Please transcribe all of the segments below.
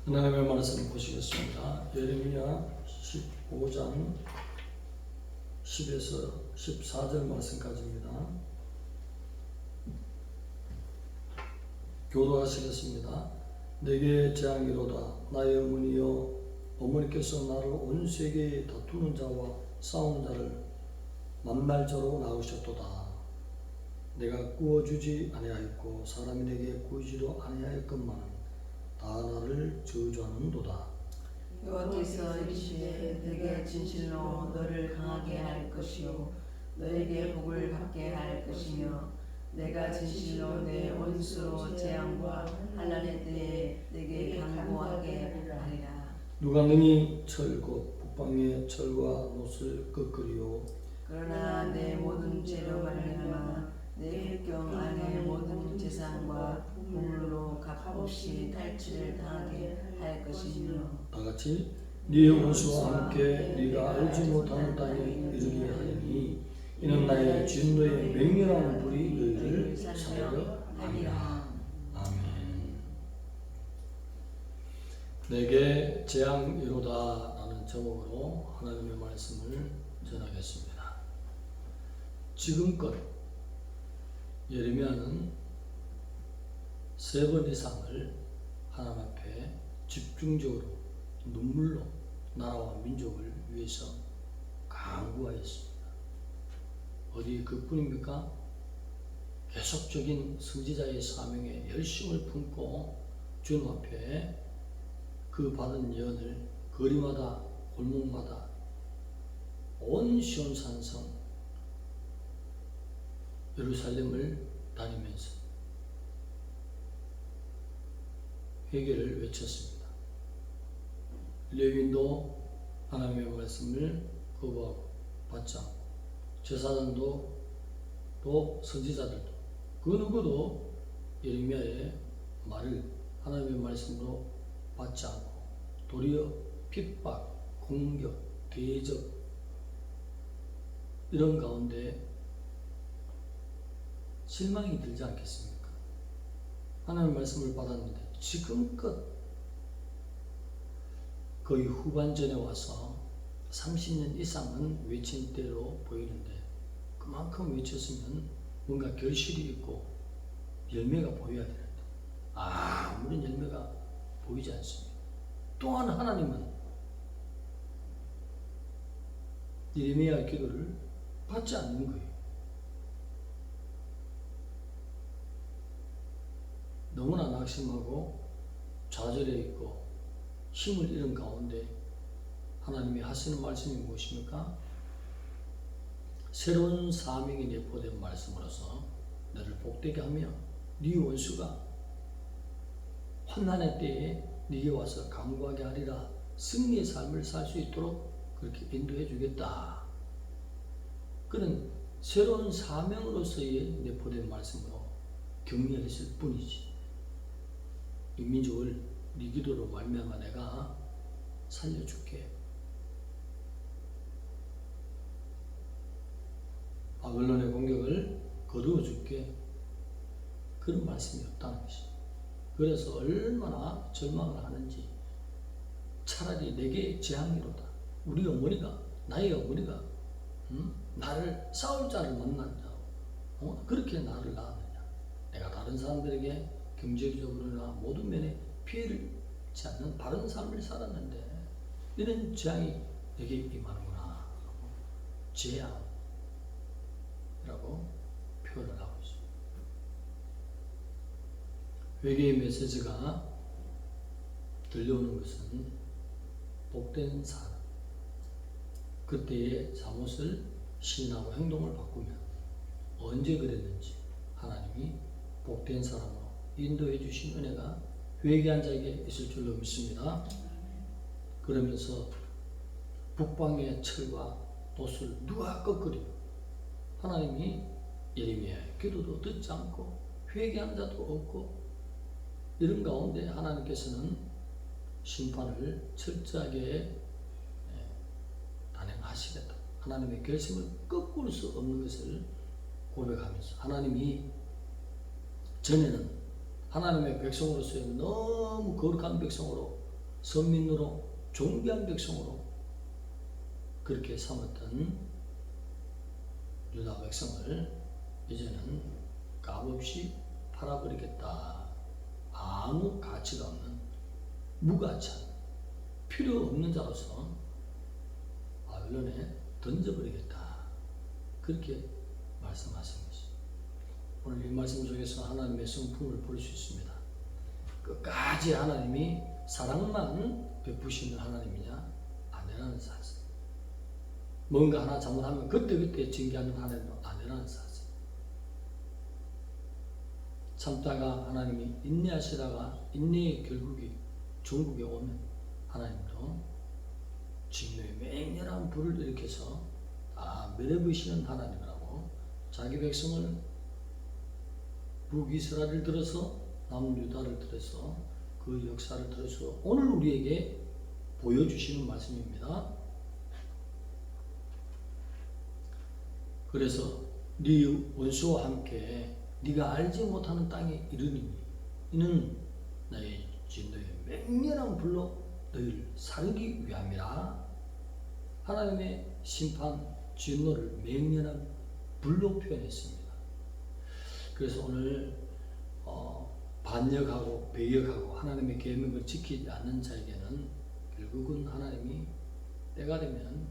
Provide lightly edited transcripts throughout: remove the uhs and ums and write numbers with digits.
하나님의 말씀을 보시겠습니다. 예레미야 15장 10에서 14절 말씀까지입니다. 교도하시겠습니다. 내게 재앙이로다. 나의 어머니여, 어머니께서 나를 온 세계에 다투는 자와 싸우는 자를 만날 자로 낳으셨도다. 내가 구워주지 아니하였고 사람이 내게 구이지도 아니하였건만은 다 나를 저주하는도다. 여호와께서 이르시되 내게 진실로 너를 강하게 할 것이요 너에게 복을 받게 할 것이며 내가 진실로 내 원수로 재앙과 환난의 때에 내게 강구하게 하리라. 누가 능히 철 곧 북방의 철과 못을 꺾으리요. 그러나 내 모든 죄로 말미암아 내 흑경 안에 모든 재산과 보물로 값없이 탈취를 당하게 할 것이며 다같이 네의 원수와 함께 네가 알지 못하는 땅에 이르게 하리니 이는 나의 진노의 맹렬한 불이 너희를 사하려 함이라. 아멘. 내게 재앙이로다 라는 제목으로 하나님의 말씀을 전하겠습니다. 지금껏 예레미야는 3번 이상을 하나님 앞에 집중적으로 눈물로 나라와 민족을 위해서 간구하였습니다. 어디 그뿐입니까? 계속적인 선지자의 사명에 열심을 품고 주님 앞에 그 받은 예언을 거리마다 골목마다 온 시온산성 예루살렘을 다니면서 회개를 외쳤습니다. 레위인도 하나님의 말씀을 거부하고 받지 않고 제사장도 또 선지자들도 그 누구도 예레미야의 말을 하나님의 말씀으로 받지 않고 도리어 핍박, 공격, 대적 이런 가운데 실망이 들지 않겠습니까? 하나님의 말씀을 받았는데 지금껏 거의 후반전에 와서 30년 이상은 외친 때로 보이는데 그만큼 외쳤으면 뭔가 결실이 있고 열매가 보여야 되는데 아무런 열매가 보이지 않습니다. 또한 하나님은 예레미야의 기도를 받지 않는 거예요. 너무나 낙심하고 좌절해 있고 힘을 잃은 가운데 하나님이 하시는 말씀이 무엇입니까? 새로운 사명이 내포된 말씀으로서 너를 복되게 하며 네 원수가 환난의 때에 네게 와서 강구하게 하리라. 승리의 삶을 살 수 있도록 그렇게 인도해 주겠다. 그는 새로운 사명으로서의 내포된 말씀으로 격려했을 뿐이지. 이 민족을 네 기도로 말미암아 내가 살려줄게. 바벨론의 공격을 거두어줄게. 그런 말씀이 없다는 것이죠. 그래서 얼마나 절망을 하는지 차라리 내게 재앙이로다. 우리 어머니가 나의 어머니가 나를 싸울 자를 만난다. 그렇게 나를 낳았느냐. 내가 다른 사람들에게 경제적으로나 모든 면에 피해를 받지 않는 바른 삶을 살았는데 이런 재앙이 내게 임하는구나. 재앙이라고 표현을 하고 있습니다. 회개의 메시지가 들려오는 것은 복된 사람, 그때의 잘못을 시인하고 행동을 바꾸면 언제 그랬는지 하나님이 복된 사람으로 인도해 주신 은혜가 회개한 자에게 있을 줄로 믿습니다. 그러면서 북방의 철과 돛을 누가 꺾으리요? 하나님이 예레미야의 기도도 듣지 않고 회개한 자도 없고 이런 가운데 하나님께서는 심판을 철저하게 단행하시겠다. 하나님의 결심을 꺾을 수 없는 것을 고백하면서 하나님이 전에는 하나님의 백성으로서의 너무 거룩한 백성으로 선민으로 존귀한 백성으로 그렇게 삼았던 유다 백성을 이제는 값없이 팔아버리겠다. 아무 가치가 없는 무가치한 필요 없는 자로서 바벨론에 던져버리겠다. 그렇게 말씀하신 것이 오늘 이 말씀 속에서 하나님의 성품을 볼 수 있습니다. 끝까지 하나님이 사랑만 베푸시는 하나님이냐? 아니라는 사실. 뭔가 하나 잘못하면 그때그때 징계하는 하나님은 아니라는 사실. 참다가 하나님이 인내하시다가 인내의 결국이 종국에 오면 하나님도 진노의 맹렬한 불을 일으켜서 다 멸해버리시는 하나님이라고 자기 백성을 북이스라엘을 들어서 남유다를 들어서 그 역사를 들어서 오늘 우리에게 보여주시는 말씀입니다. 그래서 네 원수와 함께 네가 알지 못하는 땅에 이르니 이는 나의 진노의 맹렬한 불로 너희를 사르기 위함이라. 하나님의 심판 진노를 맹렬한 불로 표현했습니다. 그래서 오늘 반역하고 배역하고 하나님의 계명을 지키지 않는 자에게는 결국은 하나님이 때가 되면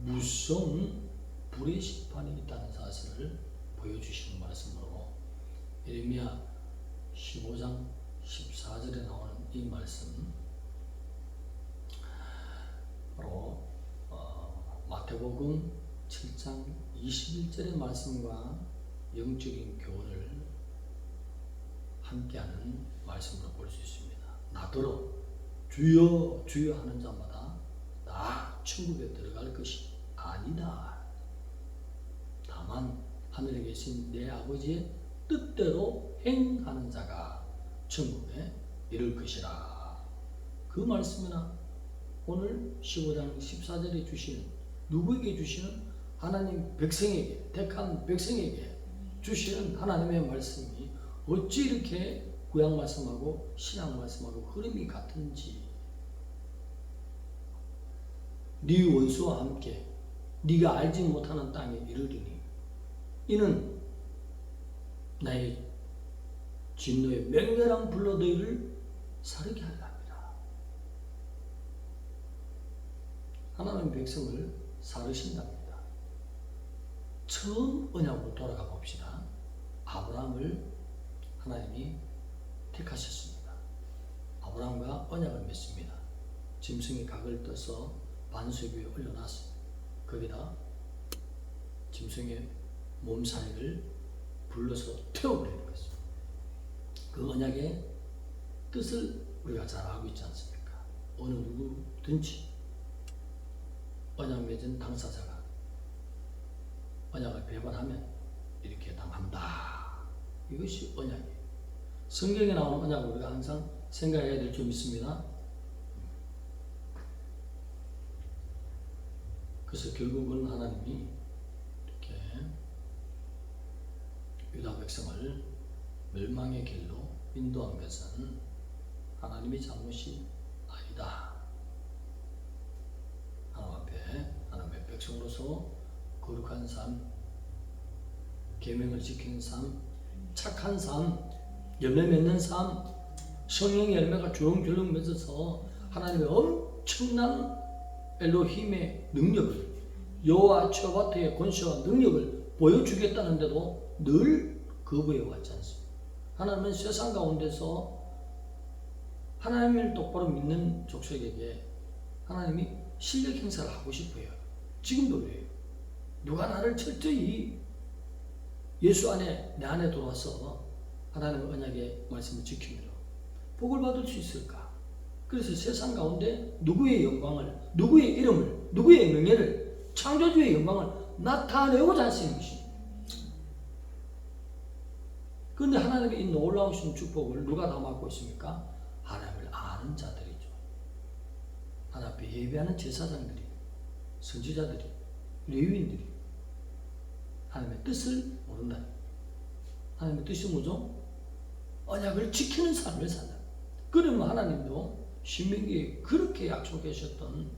무서운 불의 심판이 있다는 사실을 보여주시는 말씀으로 예레미야 15장 14절에 나오는 이 말씀 바로 마태복음 7장 21절의 말씀과 영적인 교훈을 함께하는 말씀으로 볼 수 있습니다. 나더러 주여 주여 하는 자마다 다 천국에 들어갈 것이 아니다. 다만 하늘에 계신 내 아버지의 뜻대로 행하는 자가 천국에 이를 것이라. 그 말씀이나 오늘 15장 14절에 주시는 누구에게 주시는 하나님 백성에게 택한 백성에게 주시는 하나님의 말씀이 어찌 이렇게 구약 말씀하고 신약 말씀하고 흐름이 같은지. 네 원수와 함께 네가 알지 못하는 땅에 이르리니 이는 나의 진노의 맹렬한 불로 너희를 사르게 하려 합니다. 하나님 백성을 사르신답니다. 처음 언약으로 돌아가 봅시다. 아브라함을 하나님이 택하셨습니다. 아브라함과 언약을 맺습니다. 짐승의 각을 떠서 반석 위에 올려놨습니다. 거기다 짐승의 몸살을 불러서 태워버리는 것입니다. 그 언약의 뜻을 우리가 잘 알고 있지 않습니까? 어느 누구든지 언약 맺은 당사자가 언약을 배반하면 이렇게 당한다. 이것이 언약이에요. 성경에 나오는 언약을 우리가 항상 생각해야 될 점 있습니다. 그래서 결국은 하나님이 이렇게 유다 백성을 멸망의 길로 인도한 것은 하나님의 잘못이 아니다. 하나님 앞에 하나님의 백성으로서 거룩한 삶, 계명을 지키는 삶, 착한 삶, 열매 맺는 삶, 성령의 열매가 주렁주렁 맺어서 하나님의 엄청난 엘로힘의 능력을, 여호와 츠바트의 권세와 능력을 보여주겠다는데도 늘 거부해 왔지 않습니까? 하나님은 세상 가운데서 하나님을 똑바로 믿는 족속에게 하나님이 실력 행사를 하고 싶어요. 지금도 그래요. 누가 나를 철저히 예수 안에 내 안에 들어와서 하나님의 언약의 말씀을 지키므로 복을 받을 수 있을까? 그래서 세상 가운데 누구의 영광을, 누구의 이름을, 누구의 명예를, 창조주의 영광을 나타내고자 하시는 것입니다. 그런데 하나님의 이 놀라우신 축복을 누가 다 맡고 있습니까? 하나님을 아는 자들이죠. 하나님 앞에 예배하는 제사장들이, 선지자들이, 레위인들이 하나님의 뜻을 모른다. 하나님의 뜻이 뭐죠? 언약을 지키는 삶을 산다. 그러면 하나님도 신명기에 그렇게 약속하셨던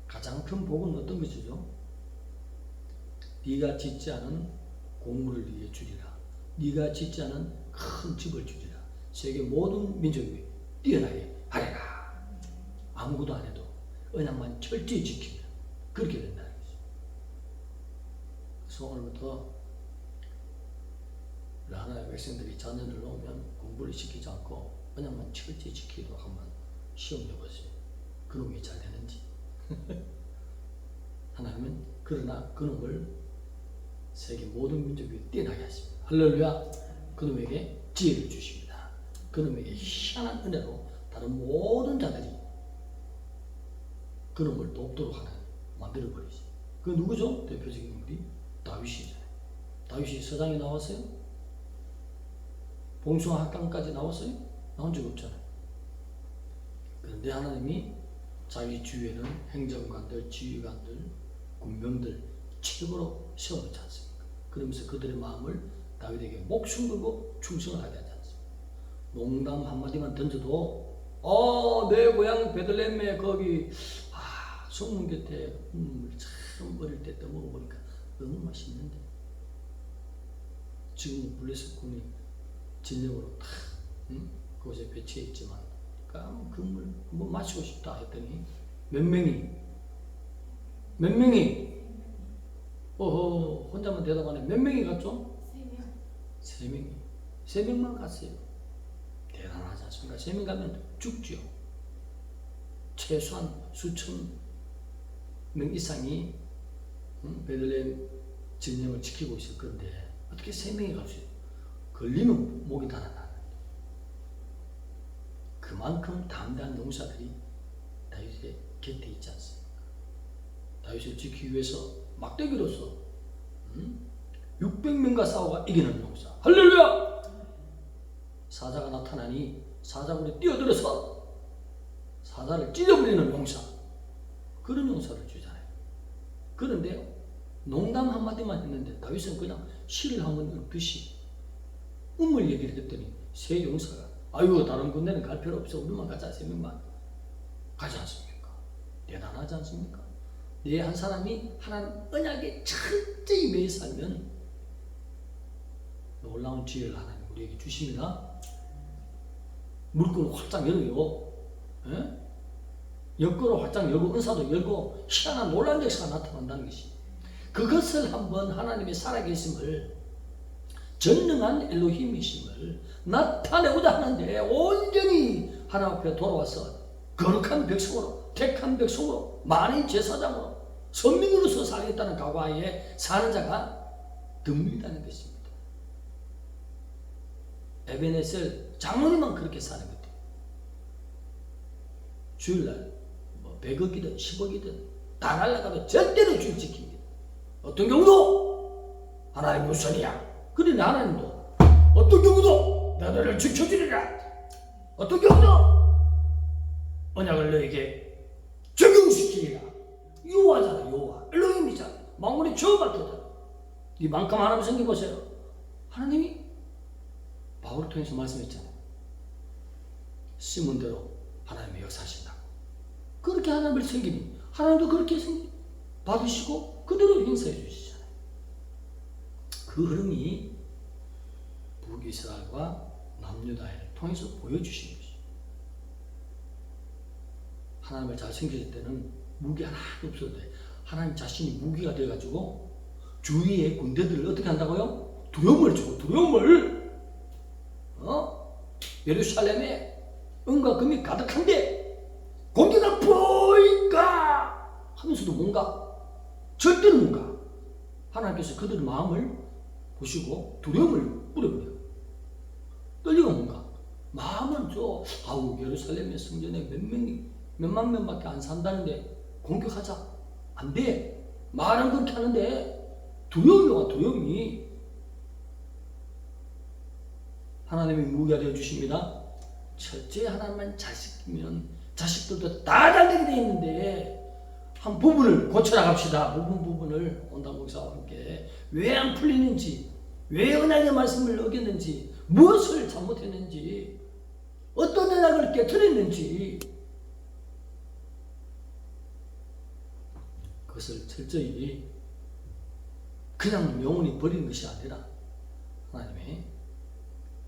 가장 큰 복은 어떤 것이죠? 네가 짓지 않은 공물을 네게 주리라. 네가 짓지 않은 큰 집을 주리라. 세계 모든 민족이 뛰어나게 하리라. 아무것도 안 해도 언약만 철저히 지키면 그렇게 된다는 거죠. 그래서 오늘부터 하나님의 백성들이 자녀를 놓으면 공부를 시키지 않고 언약만 철저히 지키도록 한번 시험 해보세요. 그놈이 잘 되는지. 하나님은 그러나 그놈을 세계 모든 민족이 뛰어나게 하십니다. 할렐루야. 그놈에게 지혜를 주십니다. 그놈에게 희한한 은혜로 다른 모든 자들이 그놈을 돕도록 하나님 만들어버리지. 그 누구죠? 대표적인 인물이 다윗이잖아요. 다윗이 서장에 나왔어요? 봉숭아 학당까지 나왔어요? 나온 적 없잖아요. 그런데 하나님이 자기 주위에는 행정관들, 지휘관들, 군병들 최고로 세워놓지 않습니까? 그러면서 그들의 마음을 다윗에게 목숨 걸고 충성을 하게 하지 않습니까? 농담 한마디만 던져도 내 고향 베들레헴에 거기 성문 곁에 참 어릴 때 떠먹어보니까 너무 맛있는데 지금 블레셋군이 진영으로 다 그곳에 배치해 있지만 그 물 한번 마시고 싶다 했더니 몇 명이 혼자만 대답하네. 몇 명이 갔죠? 3명이. 3명만 갔어요. 대단하지 않습니까? 3명 가면 죽죠. 최소한 수천 명 이상이 베들레헴 진영을 지키고 있을 건데 어떻게 3명이 갈 수 있어요? 걸리면 목이 달아나는. 그만큼 담대한 용사들이 다윗의 곁에 있지 않습니까? 다윗을 지키기 위해서 막대기로서 600명과 싸워가 이기는 용사. 할렐루야! 사자가 나타나니 사자굴에 뛰어들어서 사자를 찢어버리는 용사. 그런 용사를 주잖아요. 그런데 농담 한마디만 했는데 다윗은 그냥 시를 한번 읊듯이 음을 얘기를 했더니 세 용사가 다른 군대는 갈 필요 없어. 우리만 가자. 3명만 가지 않습니까? 대단하지 않습니까? 내 한 사람이 하나님 언약에 철저히 매여 살면 놀라운 지혜를 하나님 우리에게 주십니다. 물건을 활짝 열어요. 옆구로 활짝 열고 은사도 열고 희한한 놀라운 역사가 나타난다는 것이, 그것을 한번 하나님의 살아계심을, 전능한 엘로힘이심을 나타내고자 하는데 온전히 하나님 앞에 돌아와서 거룩한 백성으로, 택한 백성으로, 만인 제사장으로, 선민으로서 살겠다는 각오하에 사는 자가 드물다는 것입니다. 에베네셀 장로님만 그렇게 사는 것 같아요. 주일날 100억이든 10억이든 다 날아가도 절대로 주일 지킵니다. 어떤 경우도 하나님의 우선이야. 그러니 하나님도 어떤 경우도 내가 너를 지켜주리라. 어떤 경우도 언약을 너에게 적용시키리라. 여호와잖아. 여호와 엘로힘이잖아. 만군의 저어받거든. 이만큼 하나님 생겨보세요. 하나님이 바울을 통해서 말씀했잖아요. 심은 대로 하나님의 역사하신다고. 그렇게 하나님을 섬기니 하나님도 그렇게 받으시고 그대로 행사해 주시잖아요. 그 흐름이 북이스라엘과 남유다를 통해서 보여주신 것이죠. 하나님을 잘 섬길 때는 무기 하나도 없어도 돼. 하나님 자신이 무기가 되어가지고 주위의 군대들을 어떻게 한다고요? 두려움을 주고, 두려움을. 예루살렘에 은과 금이 가득한데 공기가 보일까 하면서도 뭔가, 절대로 뭔가 하나님께서 그들의 마음을 보시고 두려움을 뿌려버려요. 떨리가 뭔가 마음은 예루살렘의 성전에 몇만 명밖에 안 산다는데 공격하자. 안 돼. 말은 그렇게 하는데 두려움이 와. 두려움이. 하나님이 무기가 되어 주십니다. 첫째 하나님만 잘 지키면 자식들도 다 잘되게 되어 있는데 한 부분을 고쳐나갑시다. 부분을 온당 목사와 함께 왜 안 풀리는지, 왜 언약의 말씀을 어겼는지, 무엇을 잘못했는지, 어떤 언약을 깨뜨렸는지 철저히 그냥 영원히 버리는 것이 아니라 하나님의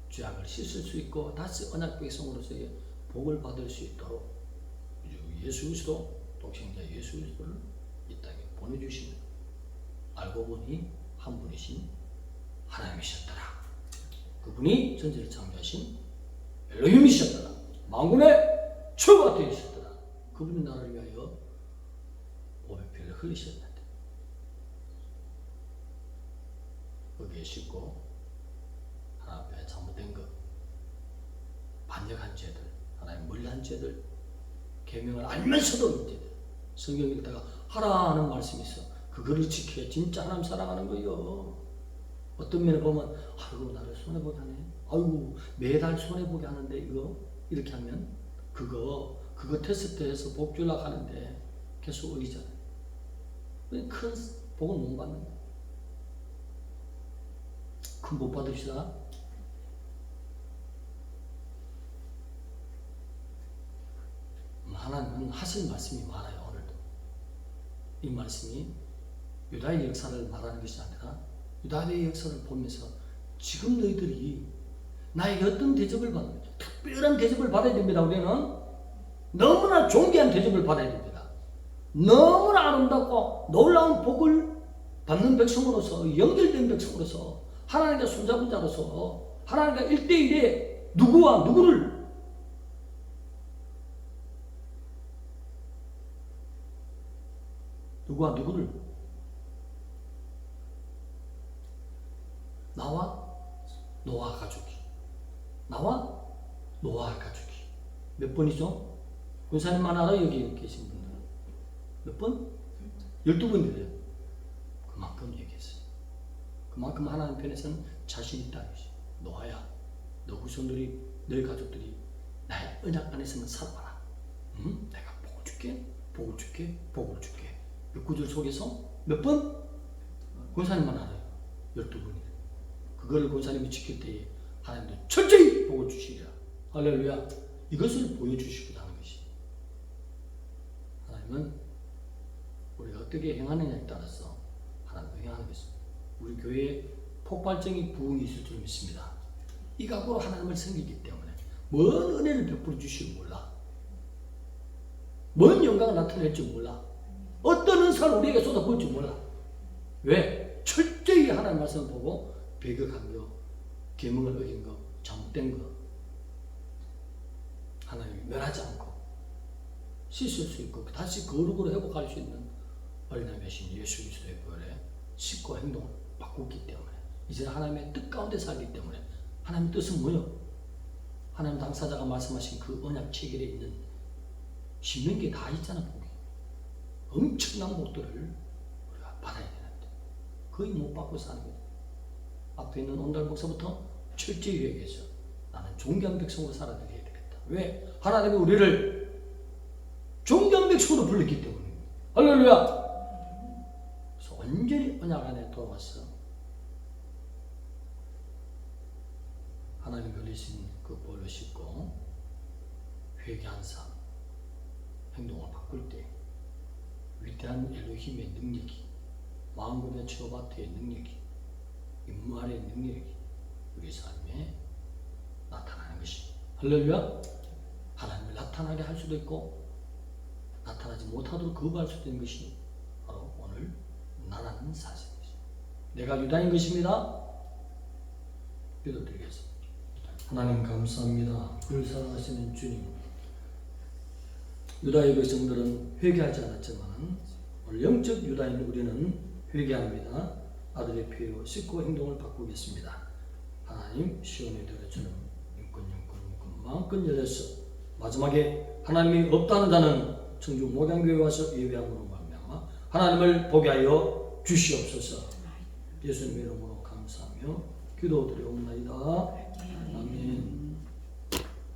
죄악을 씻을 수 있고 다시 언약 백성으로서의 복을 받을 수 있도록 예수 그리스도 독생자 예수 그리스도를 이 땅에 보내주신 알고 보니 한 분이신 하나님이셨더라. 그분이 전체를 창조하신 엘로힘이셨더라. 만군의 주가 되셨더라. 그분이 나를 위하여 보배피를 흘리셨는데 거기에 싣고 하나님 앞에 잘못된 것, 반역한 죄들, 하나님 멀리한 죄들, 계명을 알면서도 이제 성경 읽다가 하라 하는 말씀이 있어. 그거를 지켜야 진짜 하나님 사랑하는 거예요. 어떤 면에 보면 아이고 나를 손해보게 하네. 아이고 매달 손해보게 하는데 이거 이렇게 하면 그거 테스트해서 복 주려고 하는데 계속 어기잖아요. 큰 복을 못 받는 거예요. 큰 복 받읍시다. 하나님은 하실 말씀이 많아요. 오늘도 이 말씀이 유다의 역사를 말하는 것이 아니라 유다의 역사를 보면서 지금 너희들이 나에게 어떤 대접을 받는 거죠. 특별한 대접을 받아야 됩니다. 우리는 너무나 존귀한 대접을 받아야 됩니다. 너무나 아름답고 놀라운 복을 받는 백성으로서 연결된 백성으로서 하나님과 손잡은 자로서 하나님과 1대1에 누구와 누구를 나와 노아 가족이 몇 번이죠? 군사님만 알아요. 여기 계신 분들은 몇 번? 12번 드려요. 그만큼 얘기했어요. 그만큼 하나님 편에서는 자신 있다. 노아야, 너 후손들이, 너희 가족들이 나의 언약 안에서만 살아봐라. 응? 내가 복을 줄게. 몇 구절 속에서 몇 번? 권사님만 알아요. 12번이래. 그걸 권사님이 지킬 때에 하나님도 철저히 복을 주시리라. 할렐루야. 이것을 보여주시고자 하는 것이 하나님은 우리가 어떻게 행하느냐에 따라서 하나님도 행하는 것입니다. 우리 교회에 폭발적인 부흥이 있을 줄 믿습니다. 이 각오로 하나님을 섬기기 때문에 뭔 은혜를 베풀어 주실지 몰라. 뭔 영광을 나타낼지 몰라. 어떤 은사를 우리에게 쏟아부을지 몰라. 왜? 철저히 하나님 말씀을 보고 배격한 거, 계명을 어긴 거, 잘못된 거 하나님이 멸하지 않고 씻을 수 있고 다시 거룩으로 회복할 수 있는 어린아이 되신 예수 그리스도의 보혈에 씻고 행동을 바꾸기 때문에 이제 하나님의 뜻 가운데 살기 때문에 하나님의 뜻은 뭐요? 하나님 당사자가 말씀하신 그 언약 체결에 있는 신명기에 다 있잖아. 복이 엄청난 복들을 우리가 받아야 되는데 거의 못 받고 사는 거죠. 앞에 있는 온달 목사부터 철저히 얘기해서 나는 존귀한 백성으로 살아드려야 되겠다. 왜? 하나님이 우리를 존귀한 백성으로 불렀기 때문입니다. 할렐루야. 그래서 온전히 언약 안에 돌아와서 하나님 걸리신 그 볼을 씻고 회개한 삶, 행동을 바꿀 때 위대한 엘로힘의 능력이, 만군의 최고바트의 능력이, 임무아의 능력이 우리 삶에 나타나는 것이 할렐루야. 하나님을 나타나게 할 수도 있고 나타나지 못하도록 거부할 수도 있는 것이 바로 오늘 나라는 사실입니다. 내가 유다인 것입니다. 기도드리겠습니다. 하나님 감사합니다. 늘 사랑하시는 주님, 유다의 백성들은 회개하지 않았지만 오늘 영적 유다인 우리는 회개합니다. 아들의 피로 씻고 행동을 바꾸겠습니다. 하나님 시온의 들어처럼 인권 마음껏 열려서 마지막에 하나님이 없다는 자는 청주 목양교회 와서 예배함으로 말미암아 하나님을 보게 하여 주시옵소서. 예수님의 이름으로 감사하며 기도드리옵나이다. 아멘.